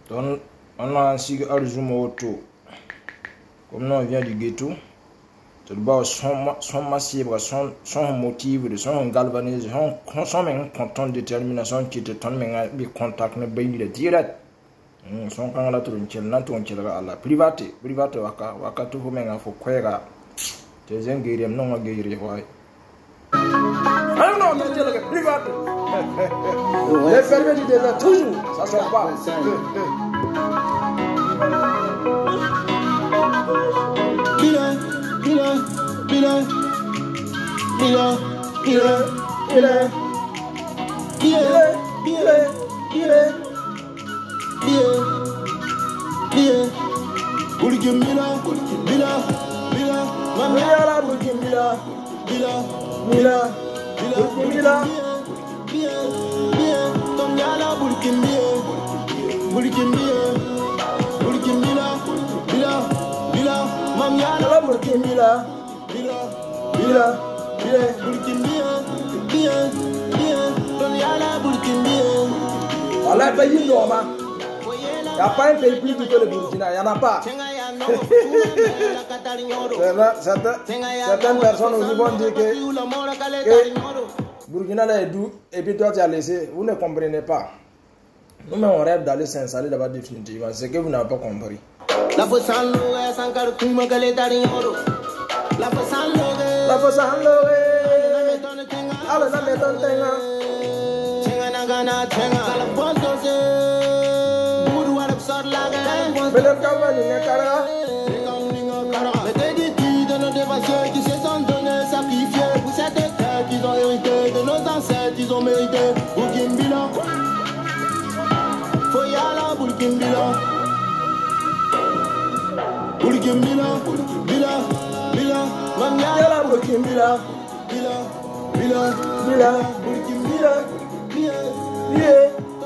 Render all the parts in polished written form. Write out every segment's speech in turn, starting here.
Donc, on a ainsi Arjumo auto. Comme nous on vient du ghetto, tout le sont massifs, sont motivés, sont galvanisés, sont même contents de détermination qui te tonnent mais contact ne baille direct. Sont quand la tronchelle, n'a tronchelle à la private waka tout même faut quoi. Tes ingrédients non guérir. Ah non, tu es private. Les permis du désert toujours, ça sort pas. Voilà, pays normal. Il n'y a pas un pays plus que le Burkina, il n'y en a pas. Certaines personnes aussi vont dire que Burkina est doux et puis toi tu as laissé. Vous ne comprenez pas. Nous-mêmes on rêve d'aller s'installer là-bas définitivement. C'est que vous n'avez pas compris. La fosse en l'eau, qui se sont donnés, sacrifiés pour cette terre qu'ils ont hérité de nos ancêtres, ils ont mérité. Burkimbila, Foyala, Burkimbila, Burkimbila, Bila, Mamiala, Burkimbila, Bila, Burkimbila,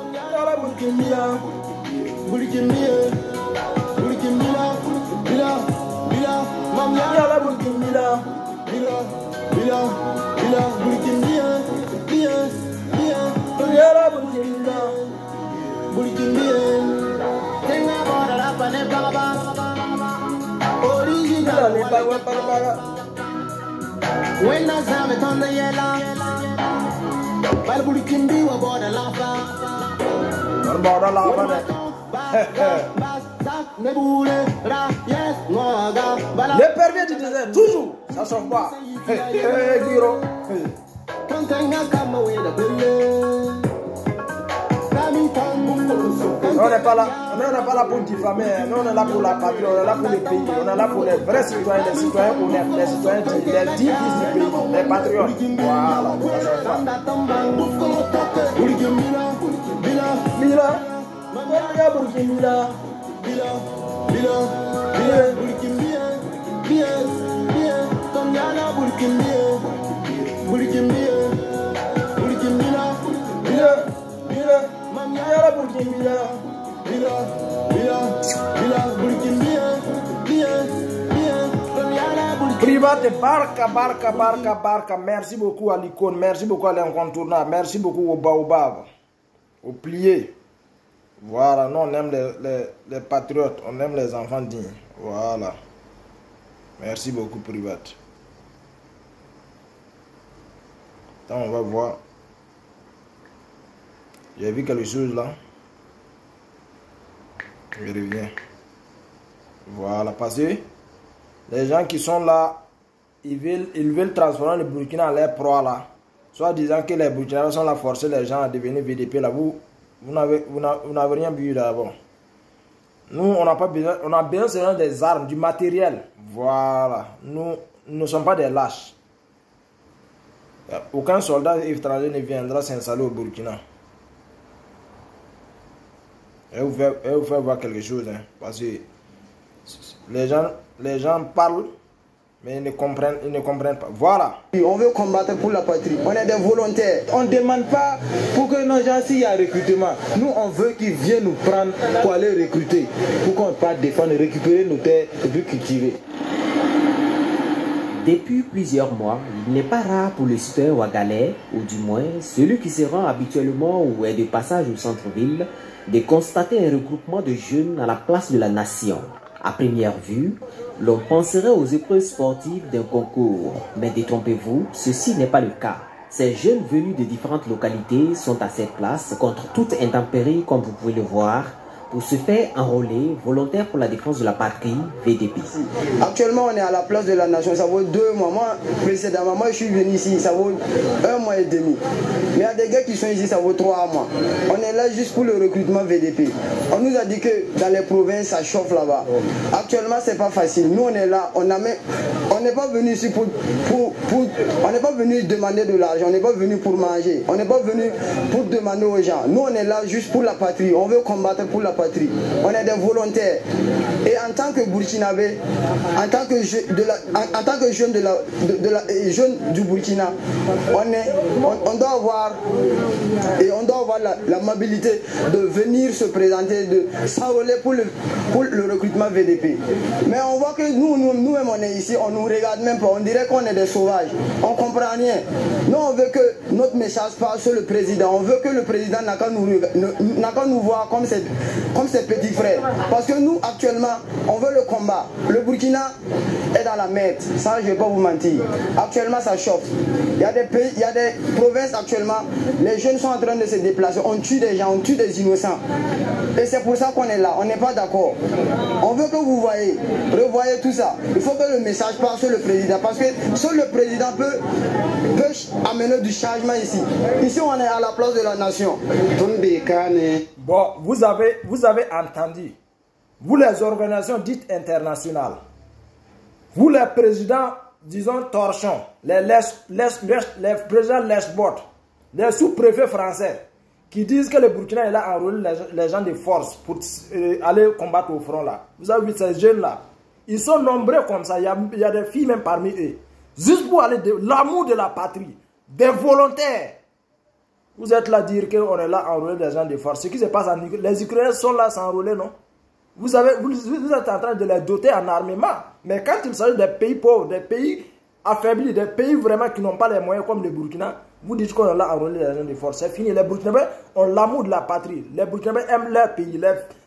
Mamiala, Burkimbila, les permis du désert, toujours, ça sort pas. On n'est pas là, on n'est pas là pour diffamer, on est là pour la patrie, on est là pour le pays, on est là pour les vrais citoyens, les citoyens honnêtes, les citoyens, les 10 fils du pays, les patriotes. Voilà, Private, barca. Merci beaucoup à l'icône, merci beaucoup à l'incontournable, merci beaucoup au baobab, au plié. Voilà, nous on aime les patriotes, on aime les enfants dignes. Voilà. Merci beaucoup, Private. Attends, on va voir. J'ai vu quelque chose là. Je reviens. Voilà, parce que les gens qui sont là, ils veulent transformer le Burkina en leur proie là. Soit disant que les Burkinabés sont là forcer les gens à devenir VDP là. Vous n'avez rien vu d'abord. Nous, on n'a pas besoin, on a besoin seulement des armes, du matériel. Voilà. Nous ne sommes pas des lâches. Aucun soldat étranger ne viendra s'installer au Burkina. Et vous faire voir quelque chose, hein, parce que les gens parlent, mais ils ne comprennent pas. Voilà. On veut combattre pour la patrie. On est des volontaires. On ne demande pas pour que nos gens, s'il y a recrutement. Nous, on veut qu'ils viennent nous prendre pour aller recruter. Pour qu'on puisse défendre, récupérer nos terres et puis cultiver. Depuis plusieurs mois, il n'est pas rare pour le citoyen ouagalais, ou du moins celui qui se rend habituellement ou est de passage au centre-ville, de constater un regroupement de jeunes à la place de la nation. À première vue, l'on penserait aux épreuves sportives d'un concours. Mais détrompez-vous, ceci n'est pas le cas. Ces jeunes venus de différentes localités sont à cette place contre toute intempérie, comme vous pouvez le voir, pour se faire enrôler volontaire pour la défense de la patrie, VDP. Actuellement, on est à la place de la nation, ça vaut 2 mois. Moi, précédemment, je suis venu ici, ça vaut 1 mois et demi. Mais il y a des gars qui sont ici, ça vaut 3 mois. On est là juste pour le recrutement VDP. On nous a dit que dans les provinces, ça chauffe là-bas. Actuellement, c'est pas facile. Nous, on est là, on n'est pas venu ici on n'est pas venu demander de l'argent, on n'est pas venu pour manger, on n'est pas venu pour demander aux gens. Nous, on est là juste pour la patrie, on veut combattre pour la patrie. On est des volontaires. Et en tant que Burkinabé, en tant que jeune jeune du Burkina, on doit avoir l'amabilité de venir se présenter, de s'enrôler pour le recrutement VDP. Mais on voit que nous-mêmes on est ici, on nous regarde même pas, on dirait qu'on est des sauvages, on comprend rien. Nous on veut que notre message passe sur le président, on veut que le président n'a qu'à nous voir comme ses petits frères. Parce que nous actuellement, on veut le combat. Le Burkina est dans la merde, ça je ne vais pas vous mentir. Actuellement ça chauffe. Il y a des pays, il y a des provinces actuellement, les jeunes sont en train de se déplacer, on tue des gens, on tue des innocents. Et c'est pour ça qu'on est là, on n'est pas d'accord. On veut que vous revoyez tout ça. Il faut que le message passe sur le président, parce que seul le président peut amener du changement ici. Ici on est à la place de la nation. Bon, vous avez entendu, vous les organisations dites internationales, vous les présidents, disons torchons, les présidents Lesbot, les sous-préfets français, qui disent que le Burkina est là à enrôler les gens de force pour aller combattre au front là. Vous avez vu ces jeunes là, ils sont nombreux comme ça, il y a des filles même parmi eux, juste pour aller de l'amour de la patrie, des volontaires. Vous êtes là à dire qu'on est là à enrôler des gens de force. Ce qui se passe en Ukraine, les Ukrainiens sont là à s'enrôler, non? Vous êtes en train de les doter en armement. Mais quand il s'agit des pays pauvres, des pays affaiblis, des pays vraiment qui n'ont pas les moyens comme le Burkina, vous dites qu'on est là à enrôler les gens de force. C'est fini. Les Burkinabés ont l'amour de la patrie. Les Burkinabés aiment leur pays.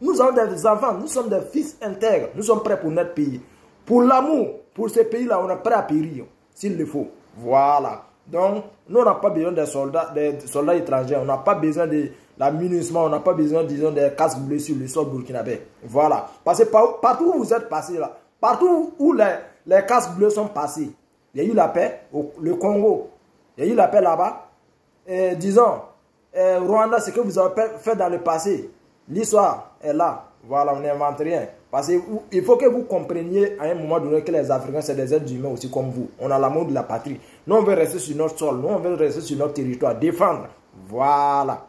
Nous avons des enfants, nous sommes des fils intègres. Nous sommes prêts pour notre pays. Pour l'amour, pour ce pays-là, on est prêt à périr, s'il le faut. Voilà. Donc, nous, on n'a pas besoin des soldats étrangers, on n'a pas besoin de l'amunissement, on n'a pas besoin, disons, des casques bleus sur le sol burkinabé. Voilà. Parce que partout où vous êtes passé là, partout où les casques bleus sont passés, il y a eu la paix, le Congo, il y a eu la paix là-bas. Disons, Rwanda, ce que vous avez fait dans le passé, l'histoire est là. Voilà, on n'invente rien. Parce qu'il faut que vous compreniez à un moment donné que les Africains, c'est des êtres humains aussi comme vous. On a l'amour de la patrie. Nous, on veut rester sur notre sol. Nous, on veut rester sur notre territoire. Défendre. Voilà.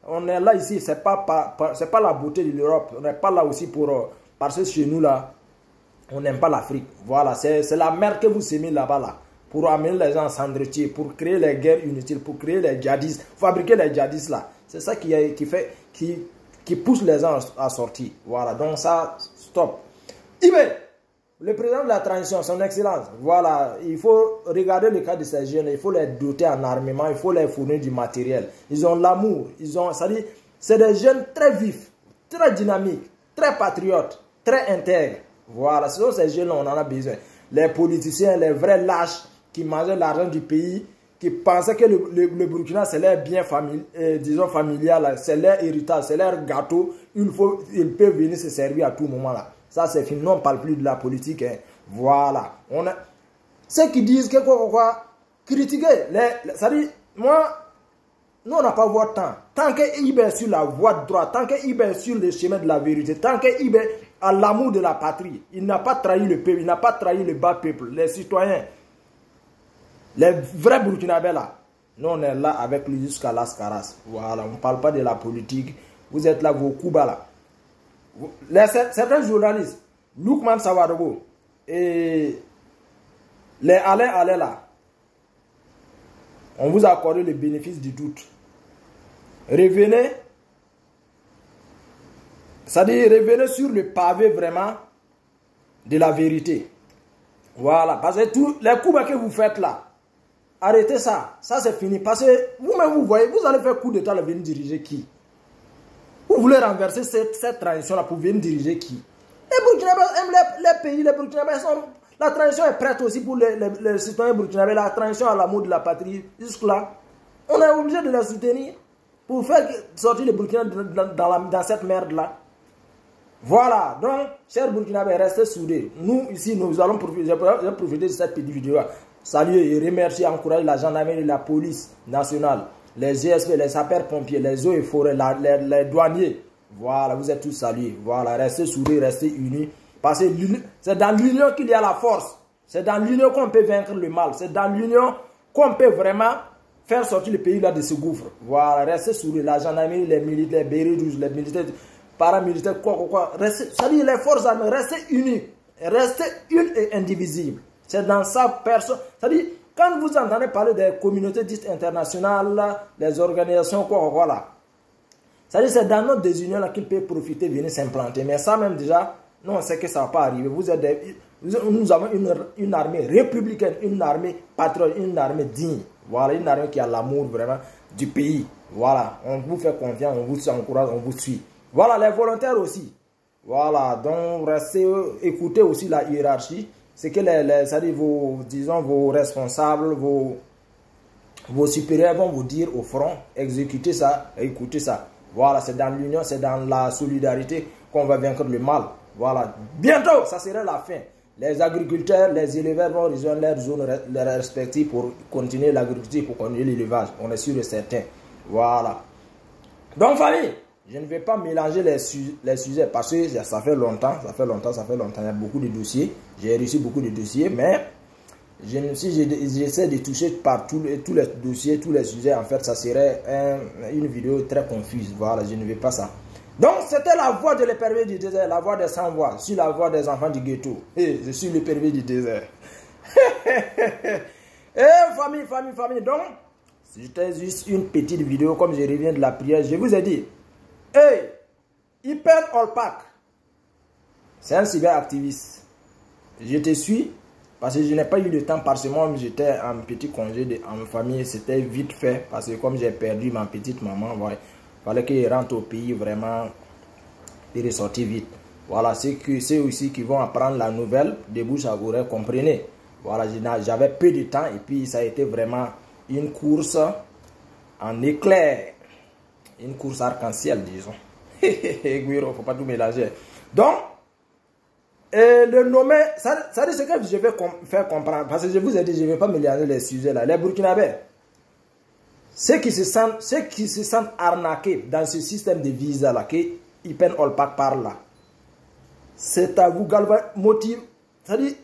On est là ici. Ce n'est pas la beauté de l'Europe. On n'est pas là aussi pour... parce que chez nous, là, on n'aime pas l'Afrique. Voilà. C'est la merde que vous sémez là-bas, là. Pour amener les gens à s'entretuer, pour créer les guerres inutiles, pour créer les djihadistes, fabriquer les djihadistes, là. C'est ça qui pousse les gens à sortir. Voilà, donc ça, stop. Ibé, le président de la transition, son excellence, voilà, il faut regarder le cas de ces jeunes, il faut les doter en armement, il faut les fournir du matériel. Ils ont l'amour, c'est des jeunes très vifs, très dynamiques, très patriotes, très intègres. Voilà, ce sont ces jeunes-là, on en a besoin. Les politiciens, les vrais lâches qui mangeaient l'argent du pays, qui pensaient que le Burkina c'est leur bien disons familial, c'est leur héritage, c'est leur gâteau, ils peuvent venir se servir à tout moment là. Ça c'est fini, nous on ne parle plus de la politique. Hein. Voilà. Ceux qui disent que critiquer, c'est-à-dire, moi, nous on n'a pas votre temps. Tant qu'il est sur la voie de droite, tant qu'il est sur le chemin de la vérité, tant qu'il est à l'amour de la patrie, il n'a pas trahi le peuple, il n'a pas trahi le bas peuple, les citoyens. Les vrais Burkinabés là, nous on est là avec lui jusqu'à Las Caras. Voilà, on ne parle pas de la politique. Vous êtes là, vos Cuba là. Certains journalistes, Loukman Savadogo et les Alain là, on vous a accordé le bénéfice du doute. Revenez, c'est-à-dire revenez sur le pavé vraiment de la vérité. Voilà, parce que tous les coups que vous faites là, arrêtez ça, ça c'est fini. Parce que vous-même vous voyez, vous allez faire coup d'état, venir diriger qui? Vous Vous voulez renverser cette transition-là pour venir diriger qui? Les Burkinabés aiment les pays, les Burkinabés sont... La transition est prête aussi pour les citoyens burkinabés, la transition à l'amour de la patrie. Jusque-là, on est obligé de la soutenir pour faire sortir les Burkinabés dans cette merde-là. Voilà, donc, chers Burkinabés, restez soudés. Nous, ici, nous allons profiter de cette petite vidéo. Saluer et remercier, encourager la gendarmerie, la police nationale, les GSP, les sapeurs-pompiers, les eaux et forêts, les douaniers. Voilà, vous êtes tous salués. Voilà, restez soudés, restez unis. Parce que c'est dans l'union qu'il y a la force. C'est dans l'union qu'on peut vaincre le mal. C'est dans l'union qu'on peut vraiment faire sortir le pays là de ce gouffre. Voilà, restez soudés. La gendarmerie, les militaires, les bérets rouges, les militaires, paramilitaires, quoi. C'est-à-dire les forces armées, restez unis. Restez unes et indivisibles. C'est dans ça personne. C'est-à-dire, quand vous entendez parler des communautés dites internationales, des organisations, voilà. C'est-à-dire, c'est dans notre désunion là qu'ils peuvent profiter, venir s'implanter. Mais ça même déjà, nous on sait que ça ne va pas arriver. Nous avons une armée républicaine, une armée patriote, une armée digne. Voilà, une armée qui a l'amour vraiment du pays. Voilà, on vous fait confiance, on vous encourage, on vous suit. Voilà, les volontaires aussi. Voilà, donc restez, écoutez aussi la hiérarchie. C'est que c'est-à-dire vos responsables, vos supérieurs vont vous dire au front, exécutez ça, écoutez ça. Voilà, c'est dans l'union, c'est dans la solidarité qu'on va vaincre le mal. Voilà, bientôt, ça sera la fin. Les agriculteurs, les éleveurs vont rejoindre leurs zones respectives pour continuer l'agriculture, pour continuer l'élevage. On est sûr et certain. Voilà. Donc, famille, je ne vais pas mélanger les sujets parce que ça fait longtemps. Il y a beaucoup de dossiers. J'ai reçu beaucoup de dossiers, mais si j'essaie de toucher par tous les dossiers, tous les sujets, en fait, ça serait une vidéo très confuse. Voilà, je ne vais pas ça. Donc, c'était la voix de l'épervier du désert, la voix des sans-voix, sur la voix des enfants du ghetto. Et je suis l'épervier du désert. famille. Donc, c'était juste une petite vidéo, comme je reviens de la prière. Je vous ai dit, hey, Hyper Olpak, c'est un cyberactiviste. Je te suis, parce que je n'ai pas eu le temps, parce que moi, j'étais en petit congé en famille, c'était vite fait, parce que comme j'ai perdu ma petite maman, voilà. Il fallait qu'il rentre au pays vraiment et ressortir vite. Voilà, c'est aussi qui vont apprendre la nouvelle de bouche à oreille, comprenez. Voilà, j'avais peu de temps et puis ça a été vraiment une course en éclair. Une course arc-en-ciel, disons. Il ne faut pas tout mélanger. Donc, le nommer, ça dit ce que je vais faire comprendre. Parce que je vous ai dit, je ne vais pas mélanger les sujets là. Les Burkinabés. Ceux qui se sentent arnaqués dans ce système de visa là, que Hyper Olpak parle là, c'est à vous motive, c'est-à-dire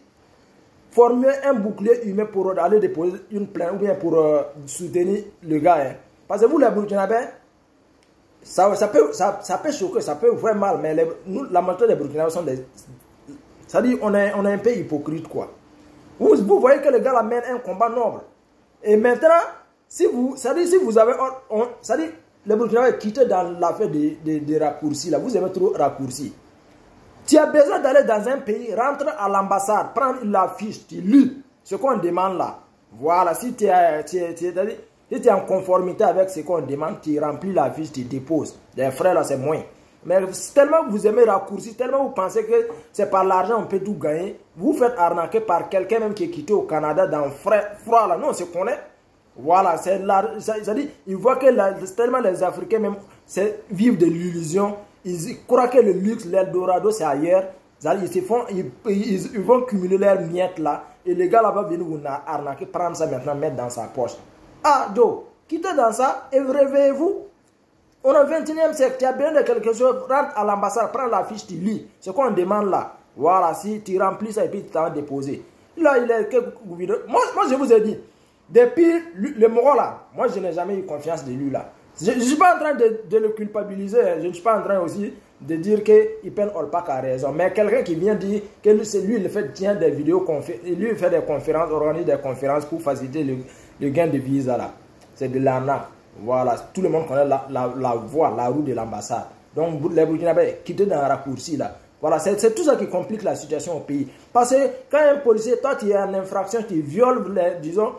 former un bouclier humain pour aller déposer une plainte ou bien pour soutenir le gars. Hein. Parce que vous les Burkinabés, ça peut choquer, ça peut faire mal, mais la majorité des Burkinabés sont des... C'est-à-dire on est un peu hypocrite quoi. Vous voyez que le gars là mène un combat noble. Et maintenant, si vous avez, c'est-à-dire, les Burkinabés quitté dans l'affaire des raccourcis, là, vous aimez trop raccourcis. Tu as besoin d'aller dans un pays, rentre à l'ambassade, prendre la fiche, tu lis ce qu'on demande là. Voilà, si tu es en conformité avec ce qu'on demande, tu remplis la fiche, tu déposes. Les frais là, c'est moins. Mais tellement vous aimez raccourcis, tellement vous pensez que c'est par l'argent on peut tout gagner, vous faites arnaquer par quelqu'un même qui est quitté au Canada dans froid là. Non, on se connaît. Voilà, c'est-à-dire, ils voient que tellement les Africains même vivent de l'illusion, ils croient que le luxe, l'Eldorado c'est ailleurs, ils vont cumuler leurs miettes là, et les gars là vont venir vous arnaquer, prendre ça maintenant, mettre dans sa poche. Ah, Joe, quittez dans ça et réveillez-vous. On est au 21e siècle, tu as besoin de quelque chose, rentre à l'ambassade, prends la fiche, tu lis, ce qu'on demande là. Voilà, si tu remplis ça et puis tu t'en déposé. Là, il est moi je vous ai dit, depuis le Moro là, moi je n'ai jamais eu confiance de lui là. Je ne suis pas en train de le culpabiliser, je ne suis pas en train aussi de dire que Hyper Olpak a raison. Mais quelqu'un qui vient dire que lui il fait des vidéos, lui il fait des conférences, organise des conférences pour faciliter le gain de visa là. C'est de l'arnaque. Voilà, tout le monde connaît la voie, la route de l'ambassade. Donc les Burkinabés quittés dans un raccourci là. Voilà, c'est tout ça qui complique la situation au pays. Parce que quand un policier, toi tu es en infraction, tu violes, disons,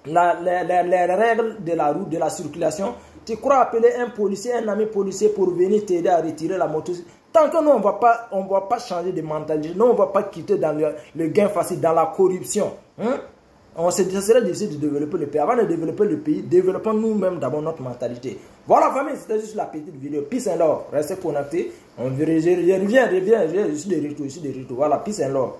les règles de la route, de la circulation. Tu crois appeler un policier, un ami policier pour venir t'aider à retirer la moto? Tant que nous, on ne va pas changer de mentalité, nous, on ne va pas quitter dans le gain facile, dans la corruption. Ça serait difficile de développer le pays. Avant de développer le pays, développons nous-mêmes d'abord notre mentalité. Voilà, famille, c'était juste la petite vidéo. Peace and love. Restez connectés. Je reviens, je suis de retour. Voilà, peace and love.